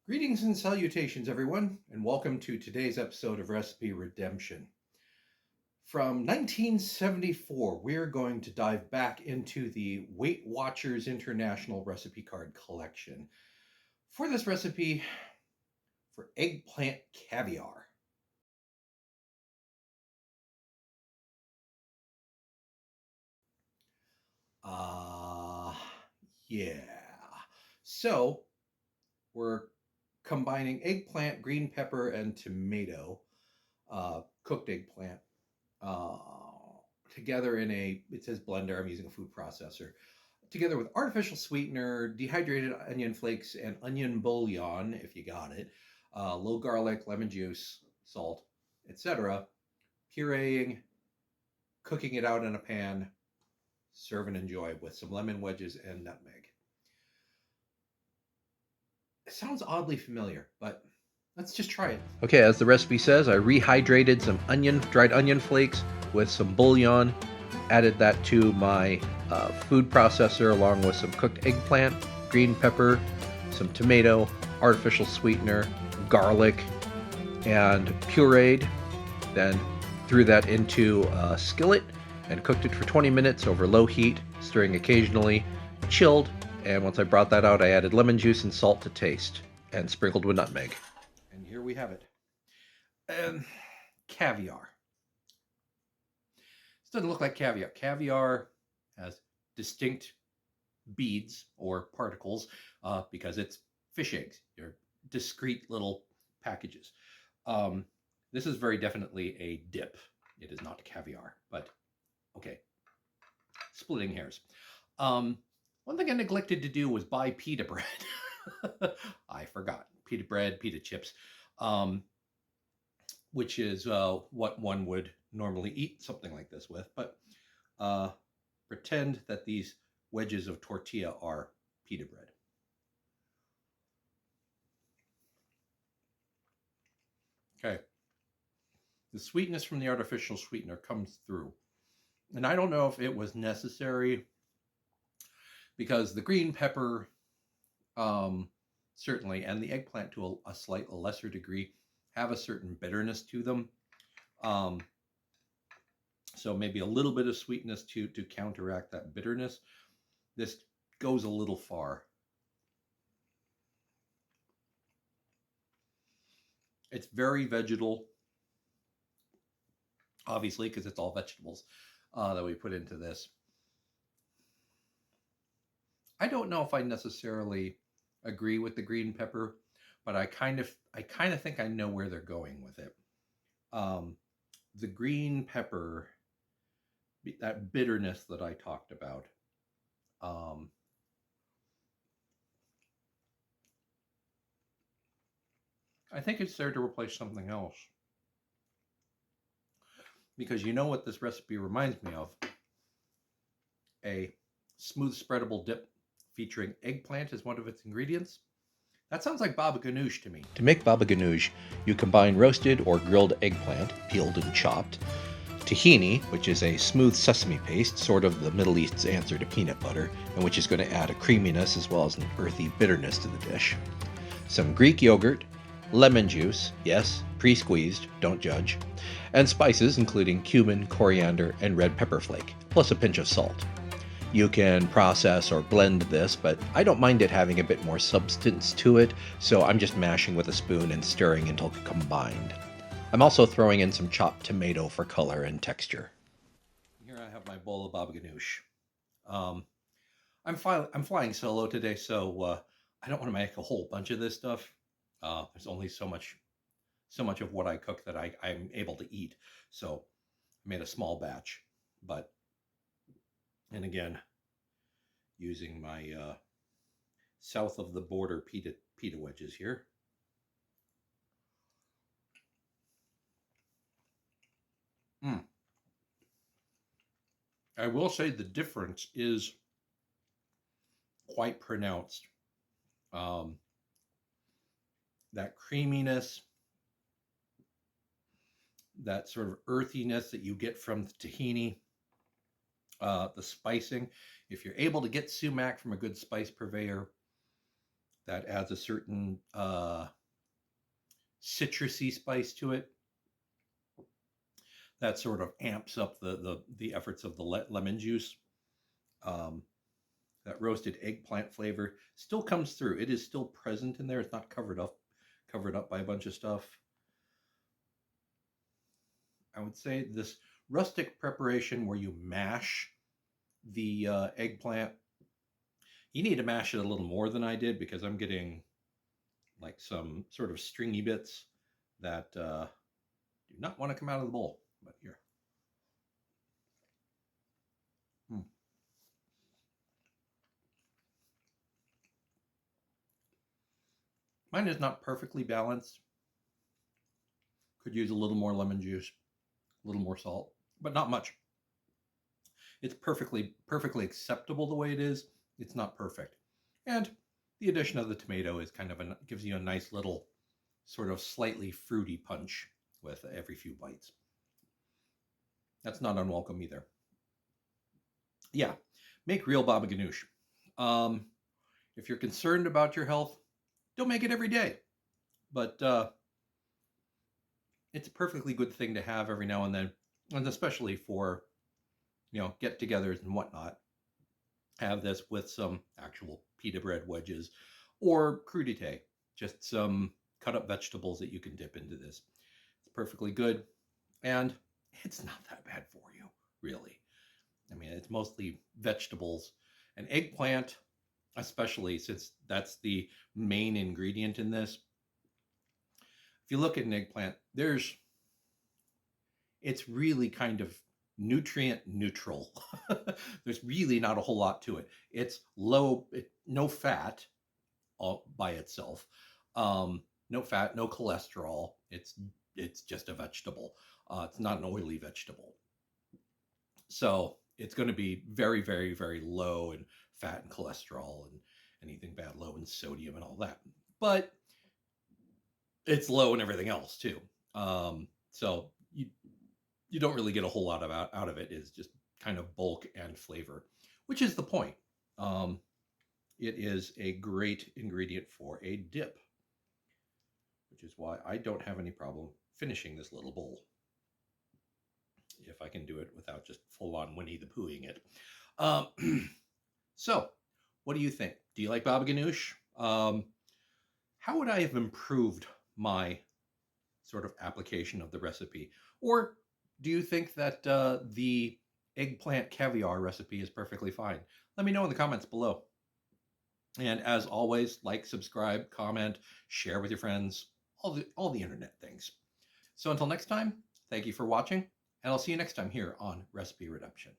Greetings and salutations, everyone, and welcome to today's episode of Recipe Redemption. From 1974, we're going to dive back into the Weight Watchers International Recipe Card Collection for this recipe for eggplant caviar. Yeah. So, we're combining eggplant, green pepper, and tomato, cooked eggplant, together in it says blender, I'm using a food processor, together with artificial sweetener, dehydrated onion flakes, and onion bouillon, if you got it, low garlic, lemon juice, salt, etc., pureeing, cooking it out in a pan, serve and enjoy with some lemon wedges and nutmeg. It sounds oddly familiar, but let's just try it. Okay, as the recipe says, I rehydrated some dried onion flakes with some bouillon, added that to my food processor along with some cooked eggplant, green pepper, some tomato, artificial sweetener, garlic, and pureed. Then threw that into a skillet and cooked it for 20 minutes over low heat, stirring occasionally, chilled, and once I brought that out, I added lemon juice and salt to taste, and sprinkled with nutmeg. And here we have it. And caviar. This doesn't look like caviar. Caviar has distinct beads or particles because it's fish eggs. They're discrete little packages. This is very definitely a dip. It is not caviar, but okay. Splitting hairs. One thing I neglected to do was buy pita bread. I forgot. Pita bread, pita chips, which is what one would normally eat something like this with. But pretend that these wedges of tortilla are pita bread. Okay. The sweetness from the artificial sweetener comes through. And I don't know if it was necessary because the green pepper, certainly, and the eggplant to a slight lesser degree, have a certain bitterness to them. So maybe a little bit of sweetness to counteract that bitterness. This goes a little far. It's very vegetal, obviously, because it's all vegetables that we put into this. I don't know if I necessarily agree with the green pepper, but I kind of think I know where they're going with it. The green pepper, that bitterness that I talked about, I think it's there to replace something else. Because you know what this recipe reminds me of? A smooth spreadable dip featuring eggplant as one of its ingredients. That sounds like baba ganoush to me. To make baba ganoush, you combine roasted or grilled eggplant, peeled and chopped, tahini, which is a smooth sesame paste, sort of the Middle East's answer to peanut butter, and which is going to add a creaminess as well as an earthy bitterness to the dish. Some Greek yogurt, lemon juice, yes, pre-squeezed, don't judge, and spices including cumin, coriander, and red pepper flake, plus a pinch of salt. You can process or blend this, but I don't mind it having a bit more substance to it, so I'm just mashing with a spoon and stirring until combined. I'm also throwing in some chopped tomato for color and texture. Here I have my bowl of baba ganoush. I'm flying solo today, so I don't want to make a whole bunch of this stuff. There's only so much of what I cook that I'm able to eat, so I made a small batch, but. And again, using my south of the border pita wedges here. I will say the difference is quite pronounced. That creaminess, that sort of earthiness that you get from the tahini, the spicing. If you're able to get sumac from a good spice purveyor, that adds a certain citrusy spice to it. That sort of amps up the efforts of the lemon juice. That roasted eggplant flavor still comes through. It is still present in there. It's not covered up by a bunch of stuff. I would say this rustic preparation where you mash the eggplant, you need to mash it a little more than I did, because I'm getting like some sort of stringy bits that do not want to come out of the bowl. But here. Mine is not perfectly balanced. Could use a little more lemon juice, a little more salt, but not much. It's perfectly acceptable the way it is. It's not perfect. And the addition of the tomato is kind of gives you a nice little sort of slightly fruity punch with every few bites. That's not unwelcome either. Yeah, make real baba ganoush. If you're concerned about your health, don't make it every day. But it's a perfectly good thing to have every now and then, and especially for, get-togethers and whatnot. Have this with some actual pita bread wedges or crudité, just some cut up vegetables that you can dip into this. It's perfectly good, and it's not that bad for you, really. I mean, it's mostly vegetables. And eggplant, especially since that's the main ingredient in this. If you look at an eggplant, it's really kind of nutrient neutral. There's really not a whole lot to it. It's no fat all by itself. No fat, no cholesterol. It's just a vegetable. It's not an oily vegetable. So it's going to be very, very, very low in fat and cholesterol and anything bad, low in sodium and all that. But it's low in everything else too. So you don't really get a whole lot out of it. It's just kind of bulk and flavor, which is the point. It is a great ingredient for a dip, which is why I don't have any problem finishing this little bowl, if I can do it without just full-on Winnie the Poohing it. So, what do you think? Do you like baba ganoush? How would I have improved my sort of application of the recipe? Or do you think that the eggplant caviar recipe is perfectly fine? Let me know in the comments below. And as always, like, subscribe, comment, share with your friends, all the internet things. So until next time, thank you for watching, and I'll see you next time here on Recipe Redemption.